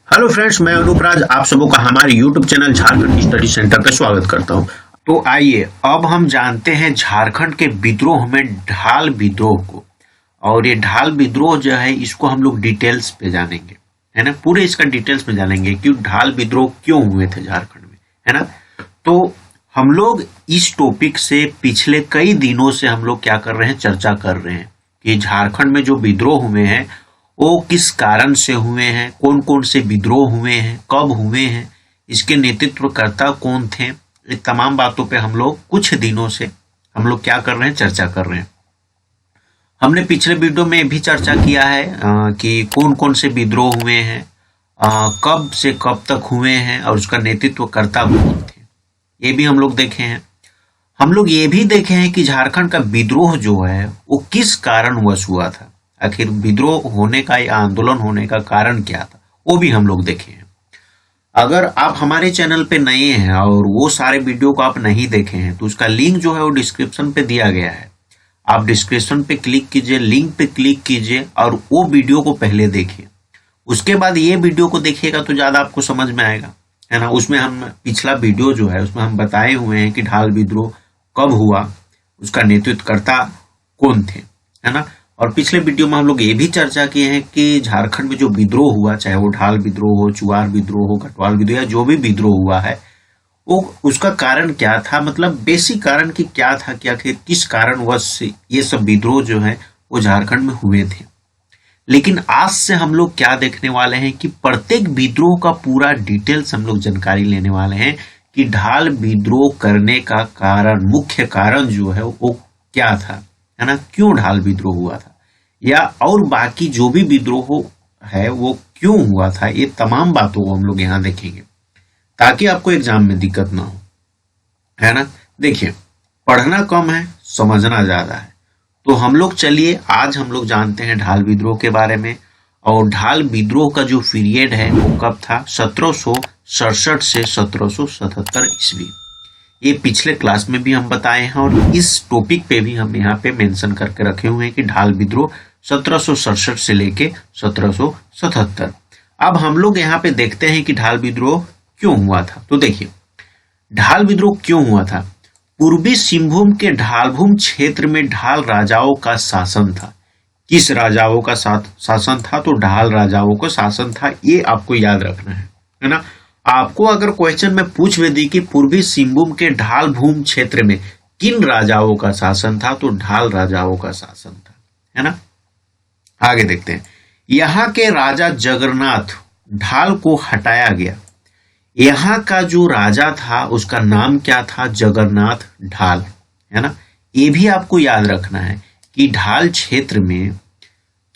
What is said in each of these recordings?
Hello friends, मैं अनूप राज आप सबों का हमारे YouTube channel Jharkhand study centre का स्वागत करता हूं। तो आइए अब हम जानते हैं झारखंड के विद्रोह में ढाल विद्रोह को। और ये ढाल विद्रोह जो है इसको हम लोग डिटेल्स पे जानेंगे, है ना। पूरे इसका डिटेल्स में जानेंगे कि ढाल विद्रोह क्यों हुए थे झारखंड में, है ना। तो हम लोग इस टॉपिक से पिछले कई दिनों से हम लोग क्या कर रहे हैं, चर्चा कर रहे हैं कि झारखंड में जो विद्रोह हुए हैं वो किस कारण से हुए हैं, कौन कौन से विद्रोह हुए हैं, कब हुए हैं, इसके नेतृत्वकर्ता कौन थे। ये तमाम बातों पे हम लोग कुछ दिनों से हम लोग क्या कर रहे हैं, चर्चा कर रहे हैं। हमने पिछले वीडियो में भी चर्चा किया है कि कौन कौन से विद्रोह हुए हैं, कब से कब तक हुए हैं और उसका नेतृत्वकर्ता कौन थे, ये भी हम लोग देखे हैं। हम लोग ये भी देखे हैं कि झारखंड का विद्रोह जो है वो किस कारणवश हुआ था, आखिर विद्रोह होने का या आंदोलन होने का कारण क्या था, वो भी हम लोग देखे हैं। अगर आप हमारे चैनल पे नए हैं और वो सारे वीडियो को आप नहीं देखे हैं तो उसका लिंक जो है वो डिस्क्रिप्शन पे दिया गया है। आप डिस्क्रिप्शन पे क्लिक कीजिए, लिंक पे क्लिक कीजिए और वो वीडियो को पहले देखिए। उसके बाद ये वीडियो को देखिएगा तो ज्यादा आपको समझ में आएगा, है ना। उसमें हम पिछला वीडियो जो है उसमें हम बताए हुए हैं कि ढाल विद्रोह कब हुआ, उसका नेतृत्वकर्ता कौन थे, है ना। और पिछले वीडियो में हम लोग ये भी चर्चा किए हैं कि झारखंड में जो विद्रोह हुआ, चाहे वो ढाल विद्रोह हो, चुआर विद्रोह हो, गढ़वाल विद्रोह या जो भी विद्रोह हुआ है, वो उसका कारण क्या था, मतलब बेसिक कारण की क्या था कि आखिर किस कारणवश ये सब विद्रोह जो है वो झारखंड में हुए थे। लेकिन आज से हम लोग क्या देखने वाले हैं कि प्रत्येक विद्रोह का पूरा डिटेल्स हम लोग जानकारी लेने वाले हैं कि ढाल विद्रोह करने का कारण, मुख्य कारण जो है वो क्या था, है ना। क्यों ढाल विद्रोह हुआ था या और बाकी जो भी विद्रोह है वो क्यों हुआ था, ये तमाम बातों को हम लोग यहाँ देखेंगे ताकि आपको एग्जाम में दिक्कत ना हो, है ना। देखिए, पढ़ना कम है, समझना ज्यादा है। तो हम लोग चलिए आज हम लोग जानते हैं ढाल विद्रोह के बारे में। और ढाल विद्रोह का जो पीरियड है वो कब था, 1767 से 1777 ईस्वी। ये पिछले क्लास में भी हम बताए हैं और इस टॉपिक पे भी हम यहाँ पे मेंशन करके रखे हुए हैं कि ढाल विद्रोह 1767 से लेके 1777। अब हम लोग यहाँ पे देखते हैं कि ढाल विद्रोह क्यों हुआ था। तो देखिए, ढाल विद्रोह क्यों हुआ था। पूर्वी सिंहभूम के ढालभूम क्षेत्र में ढाल राजाओं का शासन था। किस राजाओं का शासन था, तो ढाल राजाओं का शासन था, ये आपको याद रखना है ना। आपको अगर क्वेश्चन में पूछ भी दी कि पूर्वी सिंहभूम के ढाल भूम क्षेत्र में किन राजाओं का शासन था, तो ढाल राजाओं का शासन था, है ना। आगे देखते हैं, यहाँ के राजा जगन्नाथ ढाल को हटाया गया। यहाँ का जो राजा था उसका नाम क्या था, जगन्नाथ ढाल, है ना। ये भी आपको याद रखना है कि ढाल क्षेत्र में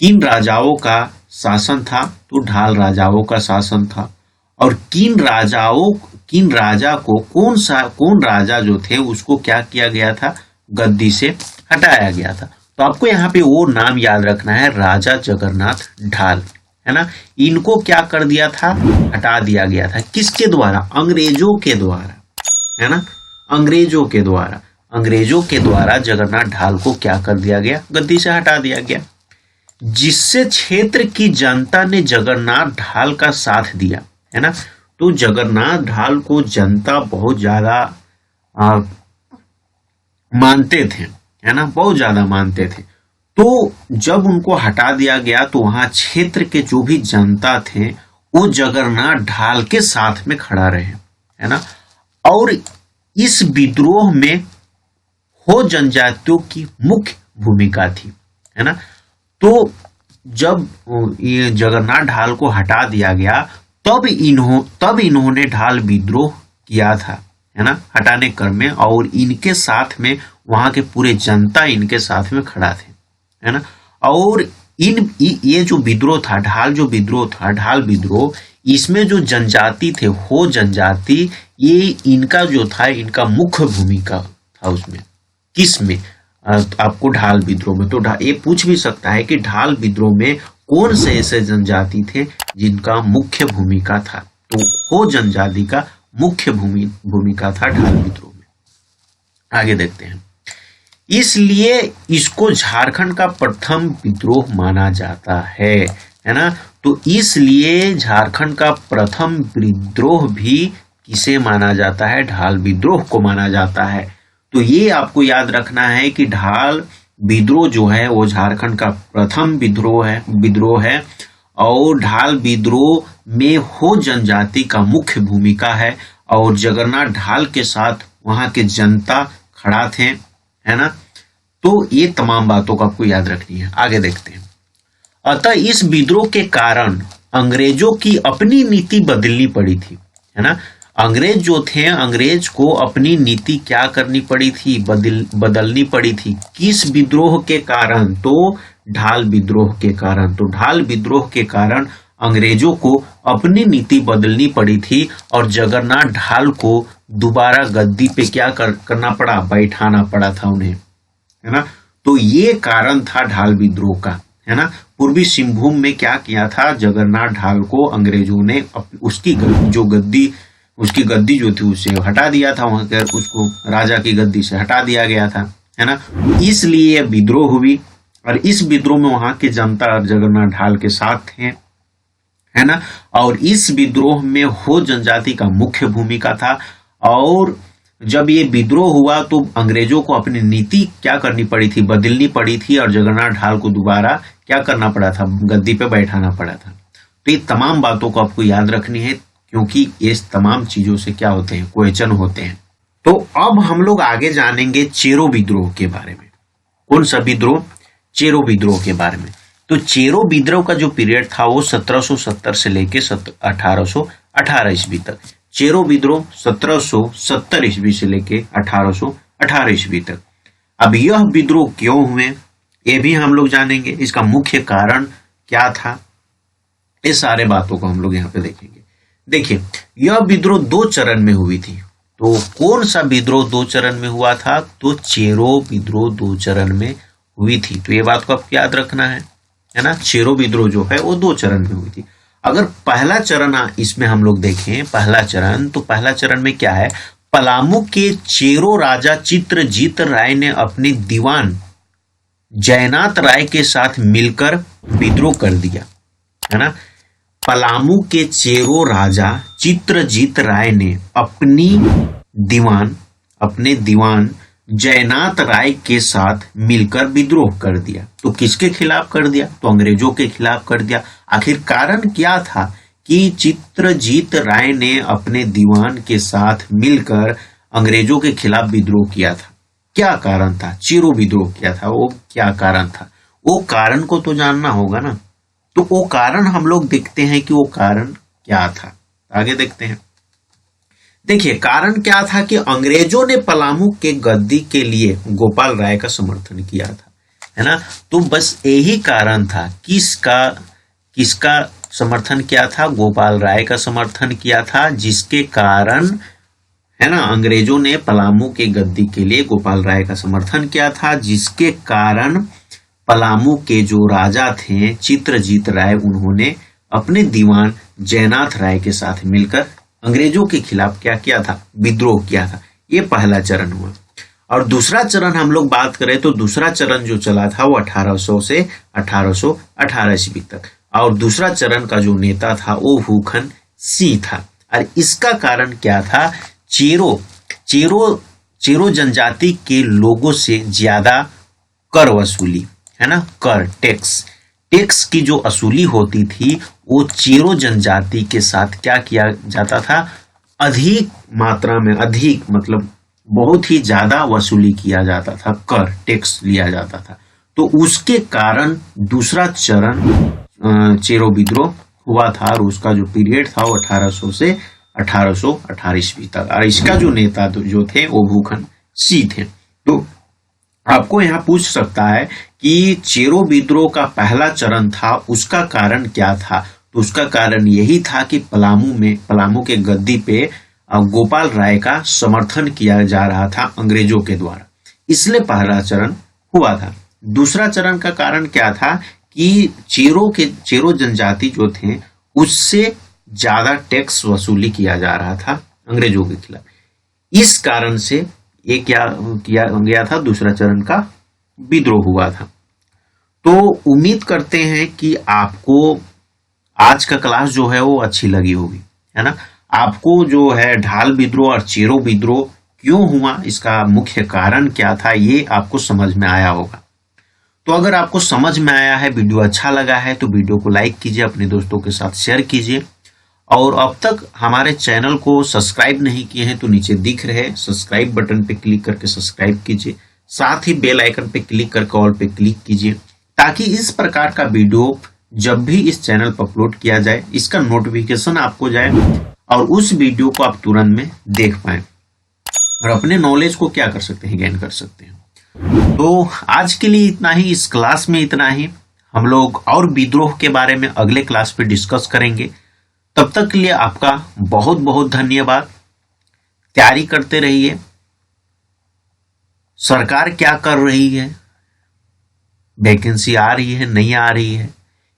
किन राजाओं का शासन था, तो ढाल राजाओं का शासन था। और किन राजा को कौन राजा जो थे उसको क्या किया गया था, गद्दी से हटाया गया था। तो आपको यहाँ पे वो नाम याद रखना है, राजा जगन्नाथ ढाल, है ना। इनको क्या कर दिया था, हटा दिया गया था। किसके द्वारा, अंग्रेजों के द्वारा, है ना। अंग्रेजों के द्वारा जगन्नाथ ढाल को क्या कर दिया गया, गद्दी से हटा दिया गया। जिससे क्षेत्र की जनता ने जगन्नाथ ढाल का साथ दिया, है ना। तो जगन्नाथ ढाल को जनता बहुत ज्यादा मानते थे, है ना, बहुत ज्यादा मानते थे। तो जब उनको हटा दिया गया तो वहां क्षेत्र के जो भी जनता थे वो जगन्नाथ ढाल के साथ में खड़ा रहे, है ना। और इस विद्रोह में हो जनजातियों की मुख्य भूमिका थी, है ना। तो जब ये जगन्नाथ ढाल को हटा दिया गया तब इन्होंने ढाल विद्रोह किया था, है ना, हटाने क्रम में। और इनके साथ में वहां के पूरे जनता इनके साथ में खड़ा थे, है ना। और ये जो विद्रोह था, ढाल विद्रोह, इसमें जो जनजाति थे, हो जनजाति, ये इनका जो था, इनका मुख्य भूमिका था उसमें। किस में, आपको ढाल विद्रोह में। तो ये पूछ भी सकता है कि ढाल विद्रोह में कौन से ऐसे जनजाति थे जिनका मुख्य भूमिका था, तो हो जनजाति का मुख्य भूमिका था ढाल विद्रोह में। आगे देखते हैं, इसलिए इसको झारखंड का प्रथम विद्रोह माना जाता है ना। तो इसलिए झारखंड का प्रथम विद्रोह भी किसे माना जाता है? ढाल विद्रोह को माना जाता है। तो ये आपको याद रखना है कि ढाल विद्रोह जो है वो झारखंड का प्रथम विद्रोह है और ढाल विद्रोह में हो जनजाति का मुख्य भूमिका है और जगन्नाथ ढाल के साथ वहां के जनता खड़ा थे, है ना। तो ये तमाम बातों को आपको याद रखनी है। आगे देखते हैं। अतः इस विद्रोह के कारण अंग्रेजों की अपनी नीति बदलनी पड़ी थी, है ना। अंग्रेज जो थे, अंग्रेज को अपनी नीति क्या करनी पड़ी थी? बदलनी पड़ी थी। किस विद्रोह के कारण? तो ढाल विद्रोह के कारण। तो ढाल विद्रोह के कारण अंग्रेजों को अपनी नीति बदलनी पड़ी थी और जगन्नाथ ढाल को दोबारा गद्दी पे क्या करना पड़ा? बैठाना पड़ा था उन्हें, है ना। तो ये कारण था ढाल विद्रोह का, है ना। पूर्वी सिंहभूम में क्या किया था? जगन्नाथ ढाल को अंग्रेजों ने उसकी गद्दी जो थी उसे हटा दिया था, वहां कर उसको राजा की गद्दी से हटा दिया गया था, है ना। इसलिए यह विद्रोह हुई और इस विद्रोह में वहां की जनता जगन्नाथ ढाल के साथ थे, है ना। और इस विद्रोह में हो जनजाति का मुख्य भूमिका था और जब ये विद्रोह हुआ तो अंग्रेजों को अपनी नीति क्या करनी पड़ी थी? बदलनी पड़ी थी और जगन्नाथ ढाल को दोबारा क्या करना पड़ा था? गद्दी पे बैठाना पड़ा था। तो ये तमाम बातों को आपको याद रखनी है क्योंकि इस तमाम चीजों से क्या होते हैं? क्वेश्चन होते हैं। तो अब हम लोग आगे जानेंगे चेरो विद्रोह के बारे में। कौन सा विद्रोह? चेरो विद्रोह के बारे में। तो चेरो विद्रोह का जो पीरियड था वो 1770 से लेके 1818 ईस्वी तक। चेरो विद्रोह 1770 ईस्वी से लेके 1818 ईस्वी तक। अब यह विद्रोह क्यों हुए ये भी हम लोग जानेंगे, इसका मुख्य कारण क्या था, ये सारे बातों को हम लोग यहाँ पे देखेंगे। देखिए, यह विद्रोह 2 चरण में हुई थी। तो कौन सा विद्रोह 2 चरण में हुआ था? तो चेरो विद्रोह 2 चरण में हुई थी। तो ये बात को आपको याद रखना है ना। चेरो विद्रोह जो है वो 2 चरण में हुई थी। अगर पहला चरण इसमें हम लोग देखें, पहला चरण, तो पहला चरण में क्या है? पलामू के चेरो राजा चित्रजीत राय ने अपने दीवान जयनाथ राय के साथ मिलकर विद्रोह कर दिया, है ना। पलामू के चेरो राजा चित्रजीत राय ने अपने दीवान जयनाथ राय के साथ मिलकर विद्रोह कर दिया। तो किसके खिलाफ कर दिया? तो अंग्रेजों के खिलाफ कर दिया। आखिर कारण क्या था कि चित्रजीत राय ने अपने दीवान के साथ मिलकर अंग्रेजों के खिलाफ विद्रोह किया था? क्या कारण था? चेरो विद्रोह किया था, वो क्या कारण था? वो कारण को तो जानना होगा ना। तो वो कारण हम लोग देखते हैं कि वो कारण क्या था। आगे देखते हैं। देखिए, कारण क्या था कि अंग्रेजों ने पलामू के गद्दी के लिए गोपाल राय का समर्थन किया था, है ना। तो बस यही कारण था। किसका समर्थन किया था? गोपाल राय का समर्थन किया था, जिसके कारण, है ना, अंग्रेजों ने पलामू के गद्दी के लिए गोपाल राय का समर्थन किया था, जिसके कारण पलामू के जो राजा थे चित्रजीत राय, उन्होंने अपने दीवान जयनाथ राय के साथ मिलकर अंग्रेजों के खिलाफ क्या किया था? विद्रोह किया था। ये पहला चरण हुआ। और दूसरा चरण हम लोग बात करें तो दूसरा चरण जो चला था वो 1800 से 1818 ईस्वी तक। और दूसरा चरण का जो नेता था वो हुकन सी था। और इसका कारण क्या था? चेरो जनजाति के लोगों से ज्यादा कर वसूली, है ना। कर, टैक्स की जो वसूली होती थी वो चेरो जनजाति के साथ क्या किया जाता था? अधिक मात्रा में, अधिक मतलब बहुत ही ज्यादा वसूली किया जाता था, कर, टैक्स लिया जाता था। तो उसके कारण दूसरा चरण चेरो विद्रोह हुआ था और उसका जो पीरियड था वो 1800 से 1818 ईस्वी तक। और इसका जो नेता जो थे वो हुकन सी थे। तो आपको यहाँ पूछ सकता है कि चेरो विद्रोह का पहला चरण था, उसका कारण क्या था? तो उसका कारण यही था कि पलामू के गद्दी पे गोपाल राय का समर्थन किया जा रहा था अंग्रेजों के द्वारा, इसलिए पहला चरण हुआ था। दूसरा चरण का कारण क्या था कि चेरो जनजाति जो थे उससे ज्यादा टैक्स वसूली किया जा रहा था अंग्रेजों के खिलाफ। इस कारण से ये क्या किया गया था? दूसरा चरण का विद्रोह हुआ था। तो उम्मीद करते हैं कि आज का क्लास जो है वो अच्छी लगी होगी, है ना। आपको जो है ढाल विद्रोह और चेरो विद्रोह क्यों हुआ, इसका मुख्य कारण क्या था, ये आपको समझ में आया होगा। तो अगर आपको समझ में आया है, वीडियो अच्छा लगा है, तो वीडियो को लाइक कीजिए, अपने दोस्तों के साथ शेयर कीजिए। और अब तक हमारे चैनल को सब्सक्राइब नहीं किए हैं तो नीचे दिख रहे सब्सक्राइब बटन पे क्लिक करके सब्सक्राइब कीजिए, साथ ही बेल आइकन पे क्लिक करके ऑल पे क्लिक कीजिए, ताकि इस प्रकार का वीडियो जब भी इस चैनल पर अपलोड किया जाए इसका नोटिफिकेशन आपको जाए और उस वीडियो को आप तुरंत में देख पाए और अपने नॉलेज को क्या कर सकते हैं, गेन कर सकते हैं। तो आज के लिए इतना ही, इस क्लास में इतना ही। हम लोग और विद्रोह के बारे में अगले क्लास पे डिस्कस करेंगे। तब तक के लिए आपका बहुत बहुत धन्यवाद। तैयारी करते रहिए। सरकार क्या कर रही है, वैकेंसी आ रही है नहीं आ रही है,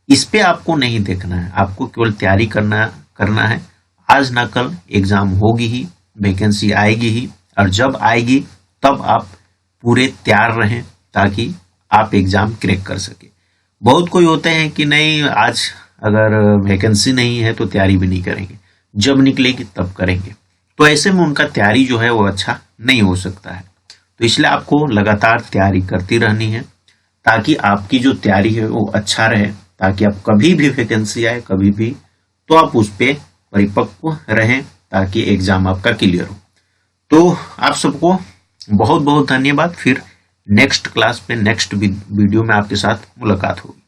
इस पे आपको नहीं देखना है, आपको केवल तैयारी करना है। आज ना कल एग्जाम होगी ही, वैकेंसी आएगी ही, और जब आएगी तब आप पूरे तैयार रहें ताकि आप एग्जाम क्रैक कर सके। बहुत कोई होते हैं कि नहीं, आज अगर वैकेंसी नहीं है तो तैयारी भी नहीं करेंगे, जब निकलेगी तब करेंगे, तो ऐसे में उनका तैयारी जो है वो अच्छा नहीं हो सकता है। तो इसलिए आपको लगातार तैयारी करती रहनी है ताकि आपकी जो तैयारी है वो अच्छा रहे, ताकि आप कभी भी वैकेंसी आए कभी भी तो आप उस पर परिपक्व रहें ताकि एग्जाम आपका क्लियर हो। तो आप सबको बहुत बहुत धन्यवाद। फिर नेक्स्ट क्लास में नेक्स्ट वीडियो में आपके साथ मुलाकात होगी।